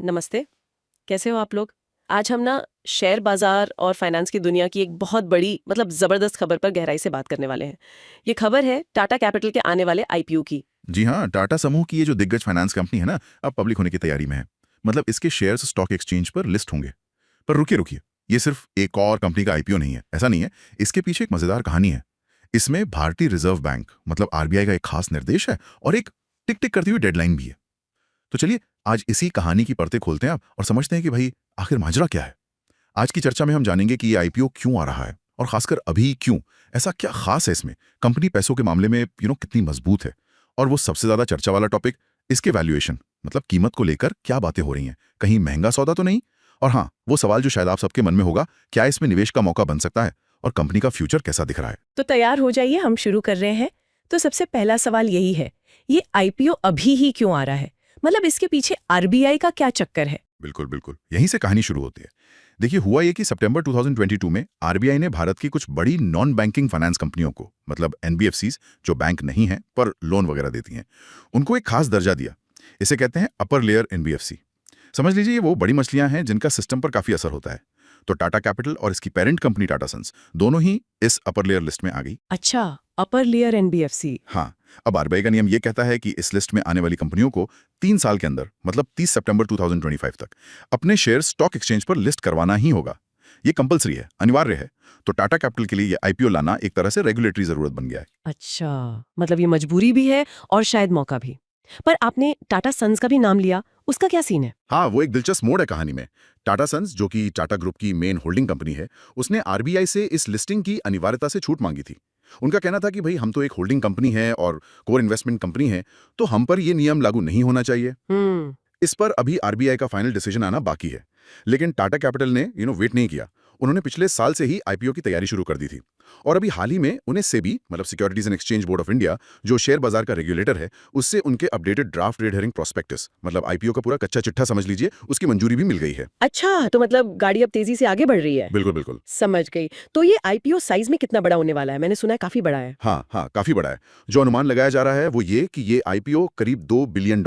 नमस्ते। कैसे हो आप लोग? आज हम ना शेयर बाजार और फाइनेंस की दुनिया की एक बहुत बड़ी जबरदस्त खबर पर गहराई से बात करने वाले हैं। ये खबर है टाटा कैपिटल के आने वाले आईपीओ की। जी हाँ, टाटा समूह की ये जो दिग्गज फाइनेंस कंपनी है ना, अब पब्लिक होने की तैयारी में है। मतलब इसके शेयर्स स्टॉक एक्सचेंज पर लिस्ट होंगे। पर रुकिए रुकिए, ये सिर्फ एक और कंपनी का आईपीओ नहीं है, ऐसा नहीं है। इसके पीछे एक मजेदार कहानी है। इसमें भारतीय रिजर्व बैंक मतलब आरबीआई का एक खास निर्देश है और एक टिक टिक करती हुई डेडलाइन भी है। तो चलिए आज इसी कहानी की परतें खोलते हैं आप और समझते हैं कि भाई आखिर माजरा क्या है। आज की चर्चा में हम जानेंगे कि ये आईपीओ क्यों आ रहा है और खासकर अभी क्यों, ऐसा क्या खास है इसमें, कंपनी पैसों के मामले में कितनी मजबूत है, और वो सबसे ज्यादा चर्चा वाला टॉपिक, इसके वैल्यूएशन मतलब कीमत को लेकर क्या बातें हो रही हैं, कहीं महंगा सौदा तो नहीं। और हाँ, वो सवाल जो शायद आप सबके मन में होगा, क्या इसमें निवेश का मौका बन सकता है और कंपनी का फ्यूचर कैसा दिख रहा है। तो तैयार हो जाइए, हम शुरू कर रहे हैं। तो सबसे पहला सवाल यही है, ये आईपीओ अभी ही क्यों आ रहा है? इसके पीछे आरबीआई का क्या चक्कर है? बिल्कुल बिल्कुल, यहीं से कहानी शुरू होती है। देखिए, हुआ ये कि सितंबर 2022 में आरबीआई ने भारत की कुछ बड़ी नॉन बैंकिंग फाइनेंस कंपनियों को, मतलब एनबीएफसीज, जो बैंक नहीं हैं पर लोन वगैरह देती हैं, उनको एक खास दर्जा दिया। इसे कहते हैं अपर लेयर एनबीएफसी। समझ लीजिए ये वो बड़ी मछलियां हैं जिनका सिस्टम पर काफी असर होता है। तो टाटा कैपिटल और इसकी पेरेंट कंपनी टाटा सन्स दोनों ही इस अपर लेयर लिस्ट में आ गई। अच्छा, अपर लेयर एनबीएफसी। हाँ, अब आरबीआई का नियम ये कहता है कि इस लिस्ट में आने वाली कंपनियों को 3 साल के अंदर, मतलब 30 सितंबर 2025 तक अपने शेयर स्टॉक एक्सचेंज पर लिस्ट करवाना ही होगा। ये कंपलसरी है, अनिवार्य है। तो टाटा कैपिटल के लिए ये आईपीओ लाना एक तरह से रेगुलेटरी जरूरत बन गया है। अच्छा, ये मजबूरी भी है और शायद मौका भी। पर आपने टाटा सन्स का भी नाम लिया, उसका क्या सीन है? हाँ, वो एक दिलचस्प मोड़ है कहानी में। टाटा सन्स, जो कि टाटा ग्रुप की मेन होल्डिंग कंपनी है, उसने आरबीआई से इस लिस्टिंग की अनिवार्यता से छूट मांगी थी। उनका कहना था कि भाई हम तो एक होल्डिंग कंपनी है और कोर इन्वेस्टमेंट कंपनी है, तो हम पर ये नियम लागू नहीं होना चाहिए। हम्म। इस पर अभी आरबीआई का फाइनल डिसीजन आना बाकी है। लेकिन टाटा कैपिटल ने वेट नहीं किया। उन्होंने पिछले साल से ही आईपीओ की तैयारी शुरू कर दी थी। और अभी हाल ही में उन्हें सेबी, मतलब securities and exchange board of India, जो शेयर बाजार का रेगुलेटर है, उससे उनके updated draft red herring prospectus, मतलब आईपीओ का पूरा कच्चा चिट्ठा समझ लीजिए, उसकी मंजूरी भी मिल गई है। अच्छा, तो गाड़ी अब तेजी से आगे बढ़ रही है। बिल्कुल बिल्कुल। समझ गई। तो ये आईपीओ साइज में कितना बड़ा होने वाला है? मैंने सुना है काफी बड़ा है। हाँ हाँ, काफी बड़ा है। जो अनुमान लगाया जा रहा है वो ये कि ये आईपीओ करीब $2 बिलियन,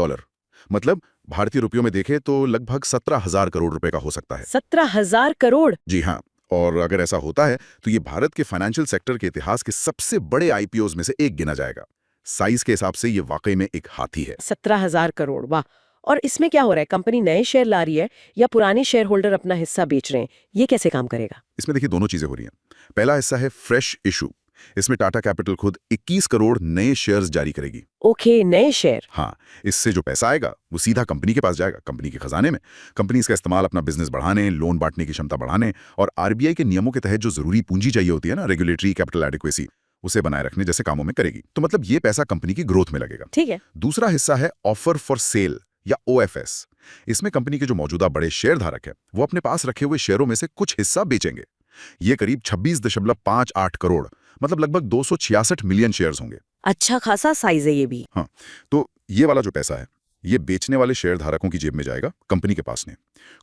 मतलब भारतीय रुपयों में देखें तो लगभग 17,000 करोड़ रुपए का हो सकता है। 17,000 करोड़? जी हाँ। और अगर ऐसा होता है तो ये भारत के फाइनेंशियल सेक्टर के इतिहास के सबसे बड़े आईपीओज में से एक गिना जाएगा। साइज के हिसाब से ये वाकई में एक हाथी है। 17,000 करोड़, वाह। और इसमें क्या हो रहा है? कंपनी नए शेयर ला रही है या पुराने शेयर होल्डर अपना हिस्सा बेच रहे हैं? ये कैसे काम करेगा? इसमें देखिए दोनों चीजें हो रही हैं। पहला हिस्सा है फ्रेश इशू। इसमें टाटा कैपिटल खुद 21 करोड़ नए शेयर्स जारी करेगी। ओके, नए शेयर। हाँ, इससे जो पैसा आएगा वो सीधा कंपनी के पास जाएगा, कंपनी के खजाने में। कंपनी इसका इस्तेमाल अपना बिजनेस बढ़ाने, लोन बांटने की क्षमता बढ़ाने और आरबीआई के नियमों के तहत जो जरूरी पूंजी चाहिए होती है ना, रेगुलेटरी कैपिटल एडिक्वेसी, उसे बनाए रखने जैसे कामों में करेगी। तो मतलब ये पैसा कंपनी की ग्रोथ में लगेगा। ठीक है। दूसरा हिस्सा है ऑफर फॉर सेल या ओएफएस। इसमें कंपनी के जो मौजूदा बड़े शेयर धारक है वो अपने पास रखे हुए शेयरों में से कुछ हिस्सा बेचेंगे। ये करीब 26.58 करोड़, मतलब लगभग 266 मिलियन शेयर्स होंगे। अच्छा खासा साइज है ये भी। हाँ, तो ये वाला जो पैसा है ये बेचने वाले शेयर धारकों की जेब में जाएगा, कंपनी के पास नहीं।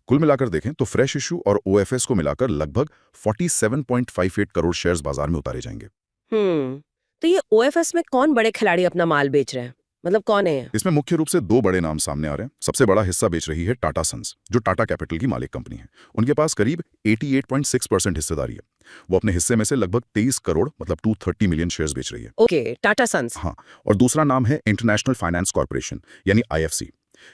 कुल मिलाकर देखें तो फ्रेश इशू और ओएफएस को मिलाकर लगभग 47.58 करोड़ शेयर्स बाजार में उतारे जाएंगे। तो ये ओएफएस में कौन बड़े खिलाड़ी अपना माल बेच रहे हैं? कौन है ये? इसमें मुख्य रूप से दो बड़े नाम सामने आ रहे हैं। सबसे बड़ा हिस्सा बेच रही है टाटा सन्स, जो टाटा कैपिटल की मालिक कंपनी है। उनके पास करीब 88.6% हिस्सेदारी है। वो अपने हिस्से में से लगभग 23 करोड़, मतलब 230 मिलियन शेयर्स बेच रही है। Okay, Tata Sons. हाँ, और दूसरा नाम है इंटरनेशनल फाइनेंस कॉर्पोरेशन, यानी आईएफसी।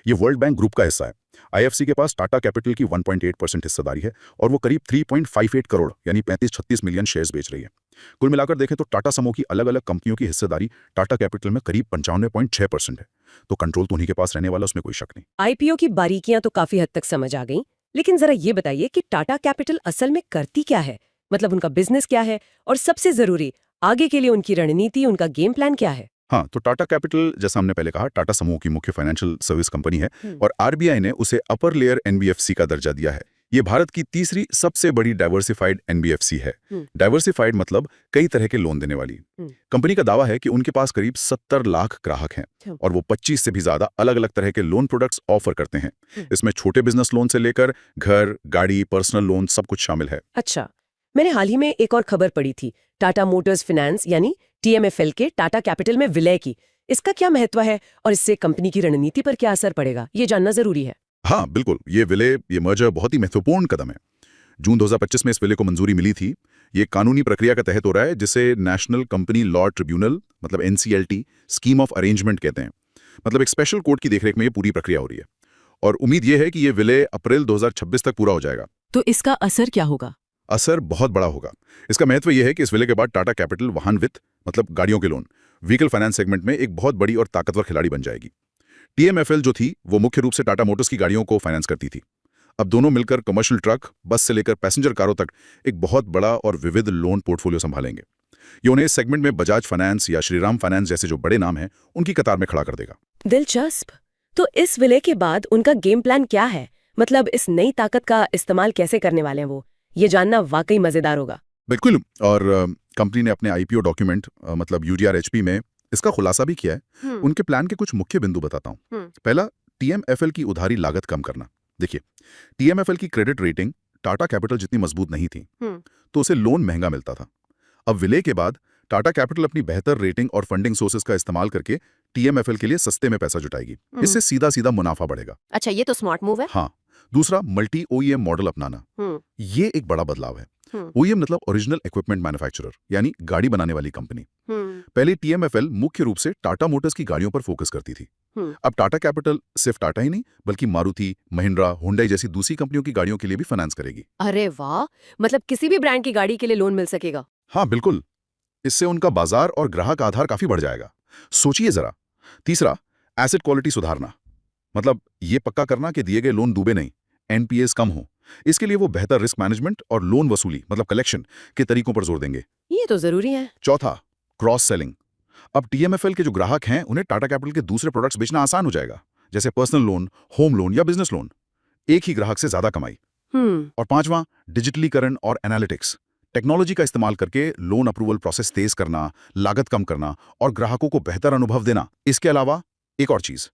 ये वर्ल्ड बैंक ग्रुप का हिस्सा है। आईएफसी के पास टाटा कैपिटल की 1.8% हिस्सेदारी है और वो करीब 3.58 करोड़, यानी 35-36 मिलियन शेयर्स बेच रही है। कुल मिलाकर देखें तो टाटा समूह की अलग अलग कंपनियों की हिस्सेदारी टाटा कैपिटल में करीब 95.6% है। तो कंट्रोल तो उन्हीं के पास रहने वाला, उसमें कोई शक नहीं। आईपीओ की बारीकियां तो काफी हद तक समझ आ गई, लेकिन जरा ये बताइए कि टाटा कैपिटल असल में करती क्या है? उनका बिजनेस क्या है? और सबसे जरूरी, आगे के लिए उनकी रणनीति, उनका गेम प्लान क्या है? हाँ, तो टाटा कैपिटल, जैसा हमने पहले कहा, टाटा समूह की मुख्य फाइनेंशियल सर्विस कंपनी है और आरबीआई ने उसे अपर लेयर एनबीएफसी का दर्जा दिया है। ये भारत की तीसरी सबसे बड़ी डाइवर्सिफाइड एनबीएफसी है। डाइवर्सिफाइड मतलब कई तरह के लोन देने वाली। कंपनी का दावा है कि उनके पास करीब 70 लाख ग्राहक हैं और वो 25 से भी ज्यादा अलग अलग तरह के लोन प्रोडक्ट्स ऑफर करते हैं। इसमें छोटे बिजनेस लोन से लेकर घर, गाड़ी, पर्सनल लोन, सब कुछ शामिल है। अच्छा, मैंने हाल ही में एक और खबर पढ़ी थी, टाटा मोटर्स फाइनेंस यानी टीएमएफएल के टाटा कैपिटल में विलय की। इसका क्या महत्व है और इससे कंपनी की रणनीति पर क्या असर पड़ेगा, ये जानना जरूरी है। हाँ बिल्कुल, ये मर्जर बहुत ही महत्वपूर्ण कदम है। जून 2025 में इस विलय को मंजूरी मिली थी। ये कानूनी प्रक्रिया के तहत हो रहा है, जिसे नेशनल कंपनी लॉ ट्रिब्यूनल मतलब एनसीएलटी स्कीम ऑफ अरेंजमेंट कहते हैं। मतलब एक स्पेशल कोर्ट की देखरेख में ये पूरी प्रक्रिया हो रही है और उम्मीद ये है कि ये विलय अप्रैल 2026 तक पूरा हो जाएगा। तो इसका असर क्या होगा? असर बहुत बड़ा होगा। इसका महत्व यह है कि इस विलय के बाद टाटा कैपिटल वाहन वित्त मतलब गाड़ियों के लोन, व्हीकल फाइनेंस सेगमेंट में एक बहुत बड़ी और ताकतवर खिलाड़ी बन जाएगी। टीएमएफएल जो थी वो मुख्य रूप से टाटा मोटर्स की गाड़ियों को फाइनेंस करती थी। अब दोनों मिलकर कमर्शियल ट्रक, बस से लेकर पैसेंजर कारों तक एक बहुत बड़ा और विविध लोन पोर्टफोलियो संभालेंगे। ये उन्हें इस सेगमेंट में बजाज फाइनेंस या श्रीराम फाइनेंस जैसे जो बड़े नाम हैं उनकी कतार में खड़ा कर देगा। दिलचस्प। तो इस विलय के बाद उनका गेम प्लान क्या है? मतलब इस नई ताकत का इस्तेमाल कैसे करने वाले हैं वो? ये जानना वाकई मजेदार होगा। बिल्कुल। और कंपनी ने अपने आईपीओ डॉक्यूमेंट मतलब यूडीआरएचपी में इसका खुलासा भी किया है। उनके प्लान के कुछ मुख्य बिंदु बताता हूँ। पहला, टीएमएफएल की उधारी लागत कम करना। देखिए, टीएमएफएल की क्रेडिट रेटिंग टाटा कैपिटल जितनी मजबूत नहीं थी, तो उसे लोन महंगा मिलता था। अब विलय के बाद टाटा कैपिटल अपनी बेहतर रेटिंग और फंडिंग सोर्सेज का इस्तेमाल करके टीएमएफएल के लिए सस्ते में पैसा जुटाएगी। इससे सीधा सीधा मुनाफा बढ़ेगा। अच्छा, ये तो स्मार्ट मूव है। हाँ। दूसरा, मल्टी ओईएम मॉडल अपनाना। ये एक बड़ा बदलाव है। ओईएम मतलब ओरिजिनल इक्विपमेंट मैन्युफैक्चरर, यानी गाड़ी बनाने वाली कंपनी। पहले टीएमएफएल मुख्य रूप से टाटा मोटर्स की गाड़ियों पर फोकस करती थी। अब टाटा कैपिटल सिर्फ टाटा ही नहीं बल्कि मारुति, महिंद्रा, हुंडई जैसी दूसरी कंपनियों की गाड़ियों के लिए भी फाइनेंस करेगी। अरे वाह, मतलब किसी भी ब्रांड की गाड़ी के लिए लोन मिल सकेगा। हाँ बिल्कुल। इससे उनका बाजार और ग्राहक आधार काफी बढ़ जाएगा। सोचिए जरा। तीसरा, एसेट क्वालिटी सुधारना। मतलब ये पक्का करना कि दिए गए लोन डूबे नहीं, एनपीएस कम हो। इसके लिए वो बेहतर रिस्क मैनेजमेंट और लोन वसूली मतलब कलेक्शन के तरीकों पर जोर देंगे। ये तो जरूरी है। चौथा, क्रॉस सेलिंग। अब टीएमएफएल के जो ग्राहक हैं उन्हें टाटा कैपिटल के दूसरे प्रोडक्ट्स बेचना आसान हो जाएगा, जैसे पर्सनल लोन, होम लोन या बिजनेस लोन। एक ही ग्राहक से ज्यादा कमाई। और पांचवां, डिजिटलीकरण और एनालिटिक्स। टेक्नोलॉजी का इस्तेमाल करके लोन अप्रूवल प्रोसेस तेज करना, लागत कम करना और ग्राहकों को बेहतर अनुभव देना। इसके अलावा एक और चीज,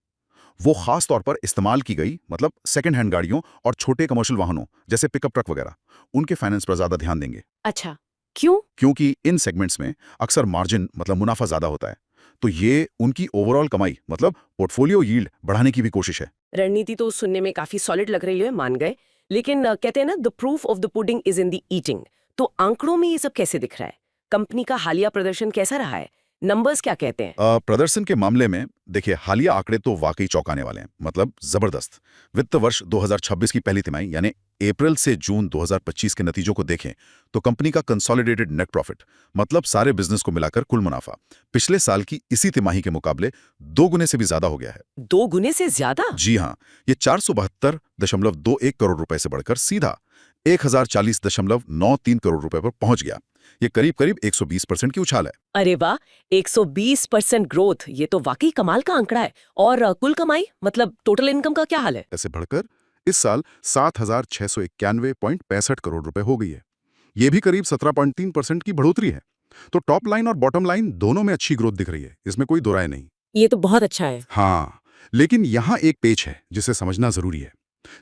वो खास तौर पर इस्तेमाल की गई मतलब सेकंड हैंड गाड़ियों और छोटे कमर्शियल वाहनों जैसे पिकअप ट्रक वगैरह, उनके फाइनेंस पर ज्यादा ध्यान देंगे। अच्छा, क्यों? क्योंकि इन सेगमेंट्स में अक्सर मार्जिन मतलब मुनाफा ज्यादा होता है, तो ये उनकी ओवरऑल कमाई मतलब पोर्टफोलियो यील्ड बढ़ाने की भी कोशिश है। रणनीति तो सुनने में काफी सॉलिड लग रही है, मान गए। लेकिन कहते हैं ना, the proof of the pudding is in the eating. तो आंकड़ों में ये सब कैसे दिख रहा है? कंपनी का हालिया प्रदर्शन कैसा रहा है? नंबर्स क्या कहते हैं? प्रदर्शन के मामले में देखिए, हालिया आंकड़े तो वाकई चौंकाने वाले हैं, मतलब जबरदस्त। वित्त वर्ष 2026 की पहली तिमाही यानी अप्रैल से जून 2025 के नतीजों को देखें तो कंपनी का कंसोलिडेटेड नेट प्रॉफिट मतलब सारे बिजनेस को मिलाकर कुल मुनाफा पिछले साल की इसी तिमाही के मुकाबले 2 गुने से भी ज्यादा हो गया है। 2 गुने से ज्यादा? जी हाँ, ये 472.21 करोड़ रुपए से बढ़कर सीधा 1040.93 करोड़ रुपए पर पहुंच गया। ये करीब करीब 120% की उछाल है। अरे वाह, 120% ग्रोथ, ये तो वाकई कमाल का आंकड़ा है। और कुल कमाई मतलब टोटल इनकम का क्या हाल है? ऐसे बढ़कर इस साल 7,691.65 करोड़ रुपए हो गई है। ये भी करीब 17.3% की बढ़ोतरी है। तो टॉप लाइन और बॉटम लाइन दोनों में अच्छी ग्रोथ दिख रही है, इसमें कोई दो राय नहीं। ये तो बहुत अच्छा है। हाँ, लेकिन यहाँ एक पेच है जिसे समझना जरूरी है।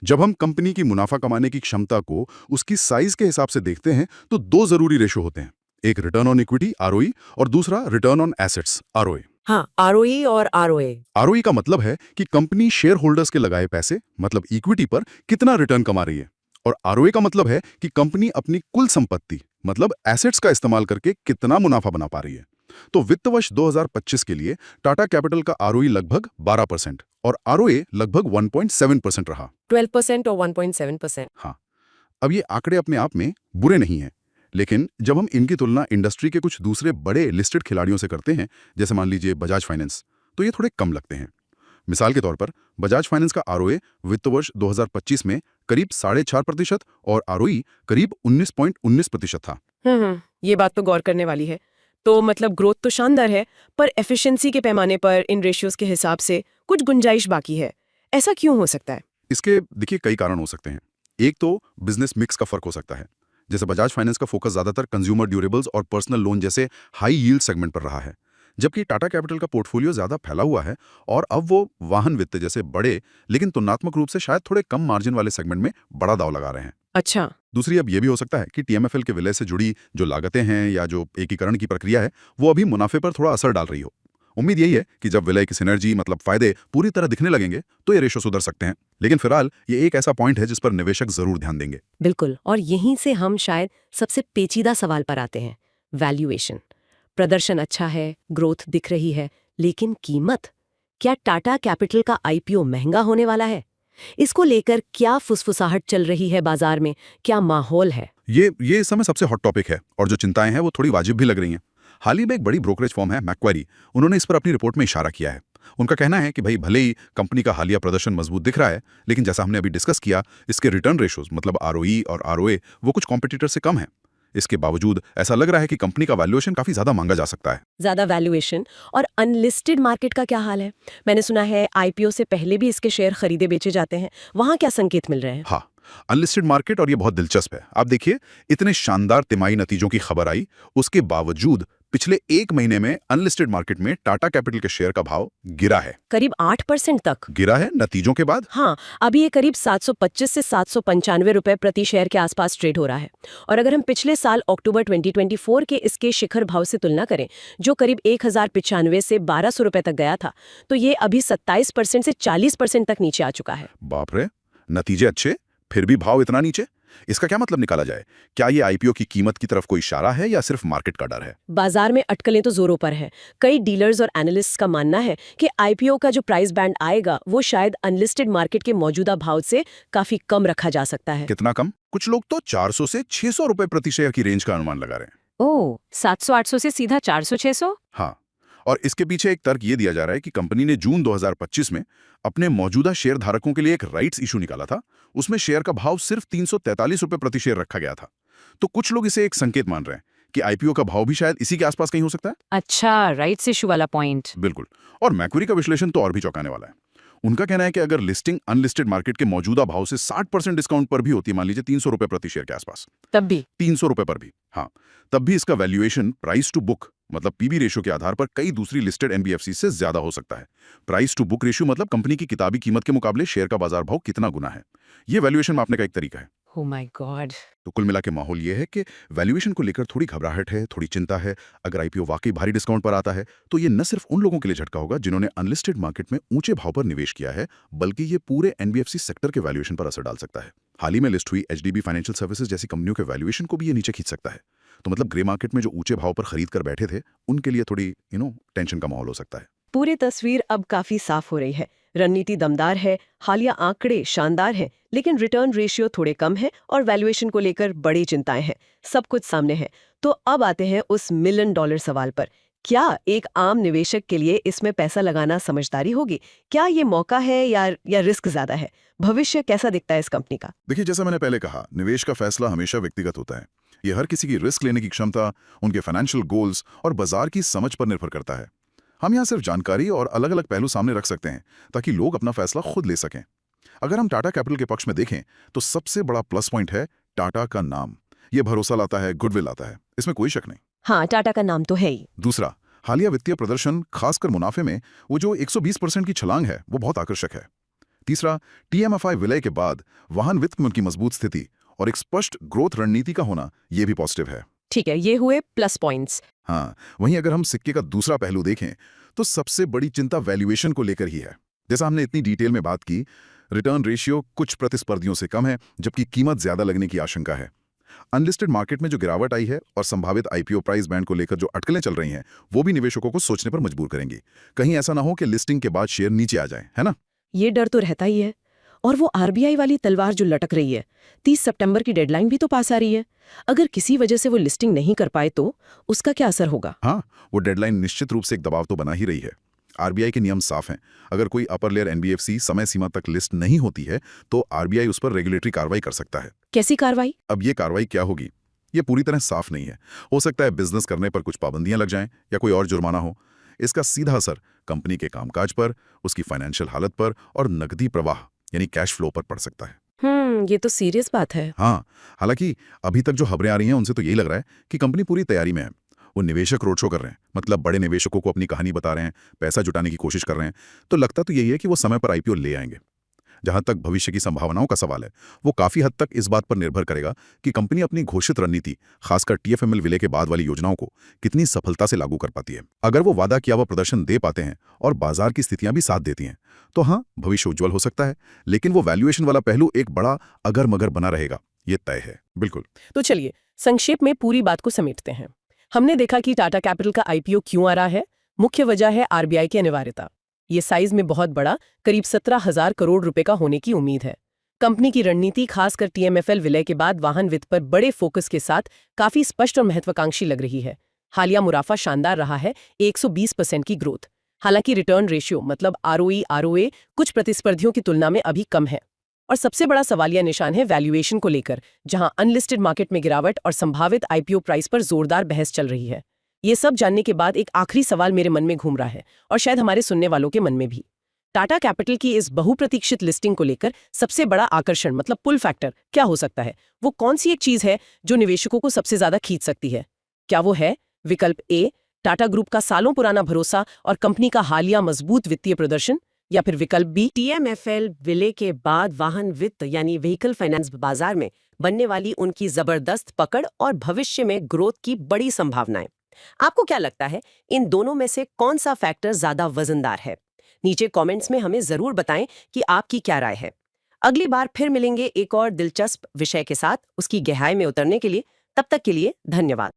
जब हम कंपनी की मुनाफा कमाने की क्षमता को उसकी साइज के हिसाब से देखते हैं तो 2 जरूरी रेशो होते हैं, एक रिटर्न ऑन इक्विटी आरओई और दूसरा रिटर्न ऑन एसेट्स आरओए। हाँ, आरओई और आरओए। आरओई का मतलब है कि कंपनी शेयर होल्डर्स के लगाए पैसे मतलब इक्विटी पर कितना रिटर्न कमा रही है, और आरओए का मतलब है कि कंपनी अपनी कुल संपत्ति मतलब एसेट्स का इस्तेमाल करके कितना मुनाफा बना पा रही है। तो वित्त वर्ष 2025 के लिए टाटा कैपिटल का आरओई लगभग 12% और आरओए लगभग 1.7% रहा। 12% और 1.7%। हाँ, अब ये आंकड़े अपने आप में बुरे नहीं हैं, लेकिन जब हम इनकी तुलना इंडस्ट्री के कुछ दूसरे बड़े लिस्टेड खिलाड़ियों से करते हैं, जैसे मान लीजिए बजाज फाइनेंस, तो ये थोड़े कम लगते हैं। मिसाल के तौर पर बजाज फाइनेंस का आरओए वित्त वर्ष 2025 में करीब 4.5% और आरओई करीब 19.19% था। ये बात तो गौर करने वाली है। तो मतलब ग्रोथ तो शानदार है, पर एफिशिएंसी के पैमाने पर इन रेशियोज के हिसाब से कुछ गुंजाइश बाकी है। ऐसा क्यों हो सकता है? इसके देखिए कई कारण हो सकते हैं। एक तो बिजनेस मिक्स का फर्क हो सकता है। जैसे बजाज फाइनेंस का फोकस ज्यादातर कंज्यूमर ड्यूरेबल्स और पर्सनल लोन जैसे हाई यील्ड सेगमेंट पर रहा है, जबकि टाटा कैपिटल का पोर्टफोलियो ज्यादा फैला हुआ है और अब वो वाहन वित्त जैसे बड़े लेकिन तुलनात्मक रूप से शायद थोड़े कम मार्जिन वाले सेगमेंट में बड़ा दाव लगा रहे हैं। अच्छा। दूसरी, अब ये भी हो सकता है कि टीएमएफएल के विलय से जुड़ी जो लागतें हैं या जो एकीकरण की प्रक्रिया है वो अभी मुनाफे पर थोड़ा असर डाल रही हो। उम्मीद यही है कि जब विलय की सिनर्जी मतलब फायदे पूरी तरह दिखने लगेंगे तो ये रेशो सुधर सकते हैं। लेकिन फिलहाल ये एक ऐसा पॉइंट है जिस पर निवेशक जरूर ध्यान देंगे। बिल्कुल, और यहीं से हम शायद सबसे पेचीदा सवाल पर आते हैं, वैल्यूएशन। प्रदर्शन अच्छा है, ग्रोथ दिख रही है, लेकिन कीमत? क्या टाटा कैपिटल का आईपीओ महंगा होने वाला है? इसको लेकर क्या फुसफुसाहट चल रही है बाजार में? क्या माहौल है? ये इस समय सबसे हॉट टॉपिक है और जो चिंताएं हैं वो थोड़ी वाजिब भी लग रही हैं। हाल ही में एक बड़ी ब्रोकरेज फर्म है मैक्वारी, उन्होंने इस पर अपनी रिपोर्ट में इशारा किया है। उनका कहना है कि भाई भले ही कंपनी का हालिया प्रदर्शन मजबूत दिख रहा है, लेकिन जैसा हमने अभी डिस्कस किया, इसके रिटर्न रेशोज मतलब आरओई और आरओए वो कुछ कॉम्पिटिटर से कम है। इसके बावजूद ऐसा लग रहा है कि कंपनी का वैल्यूएशन काफी ज्यादा मांगा जा सकता है। ज्यादा वैल्यूएशन। और अनलिस्टेड मार्केट का क्या हाल है? मैंने सुना है आईपीओ से पहले भी इसके शेयर खरीदे बेचे जाते हैं, वहां क्या संकेत मिल रहे हैं? हाँ, अनलिस्टेड मार्केट, और ये बहुत दिलचस्प है। आप देखिए, इतने शानदार तिमाही नतीजों की खबर आई, उसके बावजूद पिछले एक महीने में अनलिस्टेड मार्केट में टाटा कैपिटल के शेयर का भाव गिरा है। करीब 8% तक गिरा है नतीजों के बाद। हाँ, अभी ये करीब 725 से 795 रुपए प्रति शेयर के आसपास ट्रेड हो रहा है। और अगर हम पिछले साल अक्टूबर 2024 के इसके शिखर भाव से तुलना करें, जो करीब 1095 से 1200 रुपए तक गया था, तो ये अभी 27% से 40% तक नीचे आ चुका है। बाप रे, नतीजे अच्छे, फिर भी भाव इतना नीचे। इसका क्या मतलब निकाला जाए? क्या ये आईपीओ की कीमत की तरफ कोई इशारा है या सिर्फ मार्केट का डर है? बाजार में अटकलें तो जोरों पर है। कई डीलर्स और एनालिस्ट्स का मानना है कि आईपीओ का जो प्राइस बैंड आएगा वो शायद अनलिस्टेड मार्केट के मौजूदा भाव से काफी कम रखा जा सकता है। कितना कम? कुछ लोग तो 400 से 600 रुपए प्रति शेयर की रेंज का अनुमान लगा रहे हैं। ओह, 700-800 से सीधा 400-600? हाँ, और इसके पीछे एक तर्क ये दिया जा रहा है कि कंपनी ने जून 2025 में अपने मौजूदा शेयर धारकों के लिए एक राइट्स इशू निकाला था। उसमें शेयर का भाव सिर्फ 343 रुपए प्रति शेयर रखा गया था। तो कुछ लोग इसे एक संकेत मान रहे हैं कि आईपीओ का भाव भी शायद इसी के आसपास कहीं हो सकता है। अच्छा, राइट्स इशू वाला पॉइंट। बिल्कुल। और मैक्वेरी का विश्लेषण तो और भी चौंकाने वाला है। उनका कहना है कि अगर लिस्टिंग अनलिस्टेड मार्केट के मौजूदा भाव से 60% डिस्काउंट पर भी होती है, मान लीजिए 300 रुपए प्रति शेयर के आसपास, तब भी 300 रुपए पर भी, हाँ, तब भी इसका वैल्यूएशन प्राइस टू बुक मतलब पीबी रेशियो के आधार पर कई दूसरी लिस्टेड एनबीएफसी से ज्यादा हो सकता है। प्राइस टू बुक रेशियो मतलब कंपनी की किताबी कीमत के मुकाबले शेयर का बाजार भाव कितना गुना है। ये वैल्यूएशन मापने का एक तरीका है। Oh my God. तो कुल मिला के माहौल ये है कि वैल्यूएशन को लेकर थोड़ी घबराहट है, थोड़ी चिंता है। अगर आईपीओ वाकई भारी डिस्काउंट पर आता है तो ये न सिर्फ उन लोगों के लिए झटका होगा जिन्होंने अनलिस्टेड मार्केट में ऊंचे भाव पर निवेश किया है, बल्कि ये पूरे एनबीएफसी सेक्टर के वैल्यूएशन पर असर डाल सकता है। हाल ही में लिस्ट हुई एचडीबी फाइनेंशियल सर्विसेज जैसी कंपनियों के वैल्यूएशन को भी ये नीचे खींच सकता है। तो मतलब ग्रे मार्केट में जो ऊंचे भाव पर खरीद कर बैठे थे, उनके लिए थोड़ी टेंशन का माहौल हो सकता है। पूरी तस्वीर अब काफी साफ हो रही है। रणनीति दमदार है, हालिया आंकड़े शानदार हैं, लेकिन रिटर्न रेशियो थोड़े कम है और वैल्यूएशन को लेकर बड़ी चिंताएं हैं। सब कुछ सामने है। तो अब आते हैं उस $1 मिलियन सवाल पर। क्या एक आम निवेशक के लिए इसमें पैसा लगाना समझदारी होगी? क्या ये मौका है या रिस्क ज्यादा है? भविष्य कैसा दिखता है इस कंपनी का? देखिए, जैसा मैंने पहले कहा, निवेश का फैसला हमेशा व्यक्तिगत होता है। ये हर किसी की रिस्क लेने की क्षमता, उनके फाइनेंशियल गोल्स और बाजार की समझ पर निर्भर करता है। हम यहाँ सिर्फ जानकारी और अलग अलग पहलू सामने रख सकते हैं ताकि लोग अपना फैसला खुद ले सकें। अगर हम टाटा कैपिटल के पक्ष में देखें तो सबसे बड़ा प्लस पॉइंट है टाटा का नाम। ये भरोसा लाता है, गुडविल आता है, इसमें कोई शक नहीं। हाँ, टाटा का नाम तो है ही। दूसरा, हालिया वित्तीय प्रदर्शन, खासकर मुनाफे में वो जो 120% की छलांग है, वो बहुत आकर्षक है। तीसरा, टीएमएफआई विलय के बाद वाहन वित्त में उनकी मजबूत स्थिति और एक स्पष्ट ग्रोथ रणनीति का होना, ये भी पॉजिटिव है। ठीक है, ये हुए प्लस पॉइंट्स। हाँ, वहीं अगर हम सिक्के का दूसरा पहलू देखें तो सबसे बड़ी चिंता वैल्यूएशन को लेकर ही है। जैसा हमने इतनी डिटेल में बात की, रिटर्न रेशियो कुछ प्रतिस्पर्धियों से कम है, जबकि कीमत ज्यादा लगने की आशंका है। अनलिस्टेड मार्केट में जो गिरावट आई है और संभावित आईपीओ प्राइस बैंड को लेकर जो अटकलें चल रही हैं, वो भी निवेशकों को सोचने पर मजबूर करेंगी। कहीं ऐसा ना हो कि लिस्टिंग के बाद शेयर नीचे आ जाए, है ना? ये डर तो रहता ही है। और वो आरबीआई वाली तलवार जो लटक रही है, 30 सितंबर की डेडलाइन भी तो पास आ रही है। अगर किसी वजह से वो लिस्टिंग नहीं कर पाए तो उसका क्या असर होगा? हाँ, वो डेडलाइन निश्चित रूप से एक दबाव तो बना ही रही है। आरबीआई के नियम साफ हैं। अगर कोई अपर लेयर एनबीएफसी समय सीमा तक लिस्ट नहीं होती है तो आरबीआई उस पर रेगुलेटरी कार्रवाई कर सकता है। कैसी कार्रवाई? अब ये कार्रवाई क्या होगी, ये पूरी तरह साफ नहीं है। हो सकता है बिजनेस करने पर कुछ पाबंदियां लग जाएं या कोई और जुर्माना हो। इसका सीधा असर कंपनी के कामकाज पर, उसकी फाइनेंशियल हालत पर और नकदी प्रवाह यानी कैश फ्लो पर पड़ सकता है। ये तो सीरियस बात है। हाँ, हालांकि अभी तक जो खबरें आ रही हैं उनसे तो यही लग रहा है कि कंपनी पूरी तैयारी में है। वो निवेशक रोड शो कर रहे हैं, मतलब बड़े निवेशकों को अपनी कहानी बता रहे हैं, पैसा जुटाने की कोशिश कर रहे हैं। तो लगता तो यही है कि वो समय पर आईपीओ ले आएंगे। जहां तक भविष्य की संभावनाओं का सवाल है, वो काफी हद तक इस बात पर निर्भर करेगा कि कंपनी अपनी घोषित रणनीति, खासकर टीएफएमएल विलय के बाद वाली योजनाओं को कितनी सफलता से लागू कर पाती है। अगर वो वादा किया हुआ प्रदर्शन दे पाते हैं और बाजार की स्थितियां भी साथ देती हैं, तो हाँ, भविष्य उज्जवल हो सकता है। लेकिन वो वैल्यूएशन वाला पहलू एक बड़ा अगर मगर बना रहेगा, ये तय है। बिल्कुल। तो चलिए संक्षेप में पूरी बात को समेटते हैं। हमने देखा कि टाटा कैपिटल का आईपीओ क्यों आ रहा है। मुख्य वजह है आरबीआई की अनिवार्यता। ये साइज में बहुत बड़ा, करीब 17,000 करोड़ रुपए का होने की उम्मीद है। कंपनी की रणनीति खासकर टीएमएफएल विलय के बाद वाहन वित्त पर बड़े फोकस के साथ काफी स्पष्ट और महत्वाकांक्षी लग रही है। हालिया मुनाफा शानदार रहा है, 120% की ग्रोथ। हालांकि रिटर्न रेशियो मतलब आरओई आरओए कुछ प्रतिस्पर्धियों की तुलना में अभी कम है। और सबसे बड़ा सवालिया निशान है वैल्यूएशन को लेकर, जहां अनलिस्टेड मार्केट में गिरावट और संभावित आईपीओ प्राइस पर जोरदार बहस चल रही है। ये सब जानने के बाद एक आखिरी सवाल मेरे मन में घूम रहा है, और शायद हमारे सुनने वालों के मन में भी। टाटा कैपिटल की इस बहुप्रतीक्षित लिस्टिंग को लेकर सबसे बड़ा आकर्षण मतलब पुल फैक्टर क्या हो सकता है? वो कौन सी एक चीज है जो निवेशकों को सबसे ज्यादा खींच सकती है? क्या वो है विकल्प ए, टाटा ग्रुप का सालों पुराना भरोसा और कंपनी का हालिया मजबूत वित्तीय प्रदर्शन, या फिर विकल्प बी, टीएमएफएल विलय के बाद वाहन वित्त यानी व्हीकल फाइनेंस बाजार में बनने वाली उनकी जबरदस्त पकड़ और भविष्य में ग्रोथ की बड़ी संभावनाएं? आपको क्या लगता है, इन दोनों में से कौन सा फैक्टर ज्यादा वजनदार है? नीचे कमेंट्स में हमें जरूर बताएं कि आपकी क्या राय है। अगली बार फिर मिलेंगे एक और दिलचस्प विषय के साथ। उसकी गहराई में उतरने के लिए तब तक के लिए धन्यवाद।